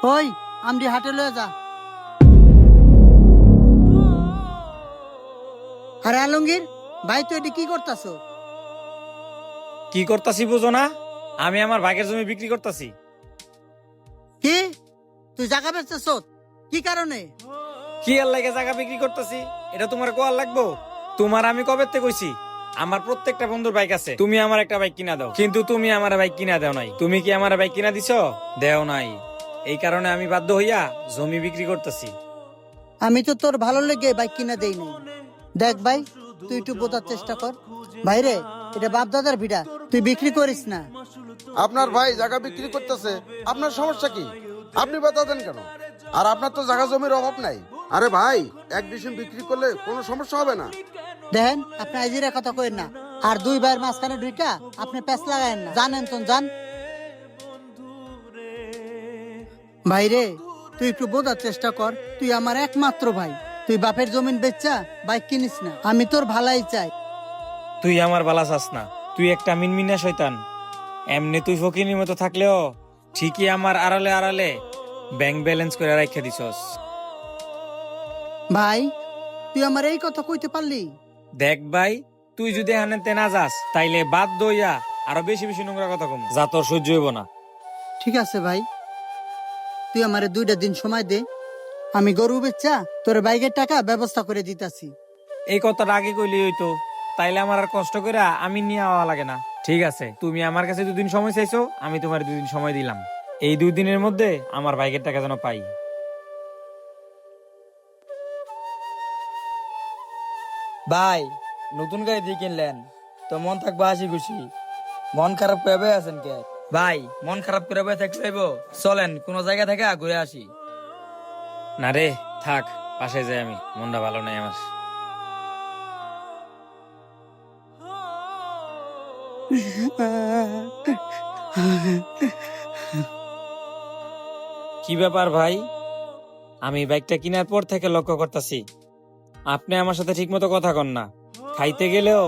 ওই আমডি হাটে লয়ে যা। আরে আলমগীর ভাই, তুই এটি কি করতাছো? কি করতাছি বুঝো না? আমি আমার ভাগের জমি বিক্রি করতাছি। কি তুই জায়গা বেচতেছো? কি কারণে? কি আর লাগে জায়গা বিক্রি করতেছি, এটা তোমার কোয়ার লাগবো? তোমার আমি কবে থেকে কইছি আমার প্রত্যেকটা বন্ধুর বাইক আছে, তুমি আমার একটা বাইক কিনা দাও, কিন্তু তুমি আমার বাইক কিনা দাও নাই। তুমি কি আমার বাইক কিনা দিছো? দেও নাই। এই কারণে আমি বাধ্য হইয়া জমি বিক্রি করতেছি। আমি তো তোর ভালো লেগে বাইক কিনা দেই নাই। দেখ ভাই, তুই একটু বোঝার চেষ্টা কর। ভাইরে, এটা বাপ দাদার ভিড়া, তুই বিক্রি করিস না। আপনার ভাই জায়গা বিক্রি করতেছে, আপনার সমস্যা কি? আপনি বাধা দেন কেন? আর আপনার তো জায়গা জমির অভাব নাই। আরে ভাই, এক ডিসিম বিক্রি করলে কোনো সমস্যা হবে না। দেখেন, আপনি আইজিরা কথা কইেন না। আর দুই ভাইয়ের মাঝখানে ঢুইকা আপনি প্যাঁচ লাগায়েন না, জানেন তো জান। ভাইরে, তুই একটু বোঝার চেষ্টা কর। তুই আমার একমাত্র ভাই। তুই বাপের জমিন বেচা বাইক কিনিস না। আমি তোর ভালাই চাই। তুই আমার বালা চাস না, তুই একটা মিনমিনা শয়তান। এমনি তুই ফকিনীর মতো থাকলেও ঠিকই আমার আড়ালে আড়ালে ব্যাংক ব্যালেন্স করে রাখা দিছস। ভাই, তুই আমার এই কথা কইতে পারলি? দেখ ভাই, তুই যদি হানেতে না যাস তাইলে বাদ দইয়া আরো বেশি বেশি নোংরা কথা কম, যা তোর সহ্য হইব না। ঠিক আছে ভাই, তুই আমারে 2টা দিন সময় দে। আমি গরু বেচা তোর বাইকের টাকা ব্যবস্থা করে দিতাছি। এই কথাটা আগে কইলি হইতো, তাইলে আমার আর কষ্ট করে আমি নিয়ে আওয়া লাগে না। ঠিক আছে, তুমি আমার কাছে 2 দিন সময় চাইছো, আমি তোমার 2 দিন সময় দিলাম। এই 2 দিনের মধ্যে আমার বাইকের টাকা যেন পাই। ভাই, নতুন গাড়ি দিয়ে কিনলেন তো মন থাকবে হাসি খুশি। মন খারাপ করে আছেন কে? ভাই, মন খারাপ করে থাকতে চাইবো? চলেন কোন জায়গা থেকে ঘুরে আসি। না রে, থাক, পাশে যাই, আমি মনটা ভালো নাই আমার। কি ব্যাপার ভাই? আমি বাইকটা কেনার পর থেকে লক্ষ্য করতেছি আপনি আমার সাথে ঠিক মতো কথা কন না, খাইতে গেলেও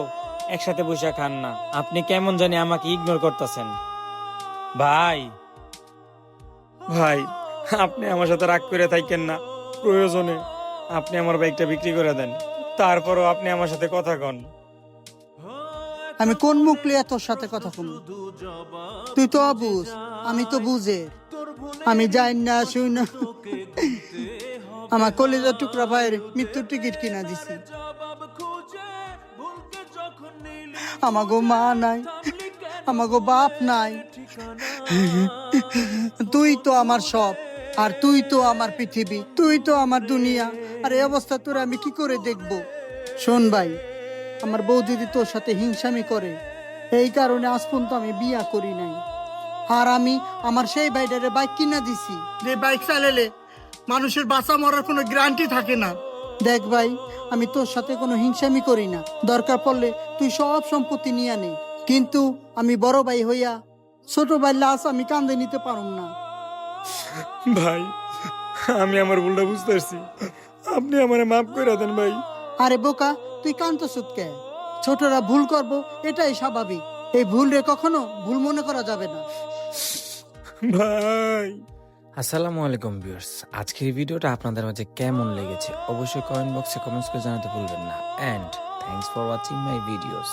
একসাথে বসে খান না। আপনি কেমন জানি আমাকে ইগনোর করতেছেন। ভাই ভাই, আপনি আমার সাথে রাগ করে থাকেন না। প্রয়োজনে আপনি আমার বাইকটা বিক্রি করে দেন, তারপরও আপনি আমার সাথে কথা কন। আমি কোন মুখ লিয়ে তোর সাথে কথা কম? তুই তো অবুঝ, আমি তো বুঝে। আমি যাই না শুই না আমার কলেজের টুকরা ভাইয়ের মৃত্যুর টিকিট কিনা দিছি। আমাগো মা নাই, আমাগো বাপ নাই। তুই তো আমার সব, আর তুই তো আমার পৃথিবী, তুই তো আমার দুনিয়া। আর এই অবস্থা তোর আমি কি করে দেখবো? শোন ভাই, আমার বউ যদি তোর সাথে হিংসামি করে, এই কারণে আজ পর্যন্ত আমি বিয়া করি নাই। আর আমি আমার সেই ভাইটারে বাইক কিনা দিছি, যে বাইক চালালে মানুষের বাঁচা মরার কোনো গ্যারান্টি থাকে না। দেখ ভাই, আমি তোর সাথে কোনো হিংসামি করি না। দরকার পড়লে তুই সব সম্পত্তি নিয়ে নে, কিন্তু আমি বড় ভাই হইয়া ছোট ভাই লাশ আমি কান্দে নিতে পারুম না। ভাই, আমি আমার ভুলটা বুঝতে পারছি, আপনি আমারে মাফ করে দেন ভাই। আরে বোকা, তুই কান্তস কে? ছোটরা ভুল করব, এটাই স্বাভাবিক। এই ভুল রে কখনো ভুল মনে করা যাবে না। ভাই, আসসালামু আলাইকুম ভিউয়ার্স, আজকের ভিডিওটা আপনাদের মাঝে কেমন লেগেছে অবশ্যই কমেন্ট বক্সে কমেন্টস করে জানাতে ভুলবেন না। And thanks for watching my videos.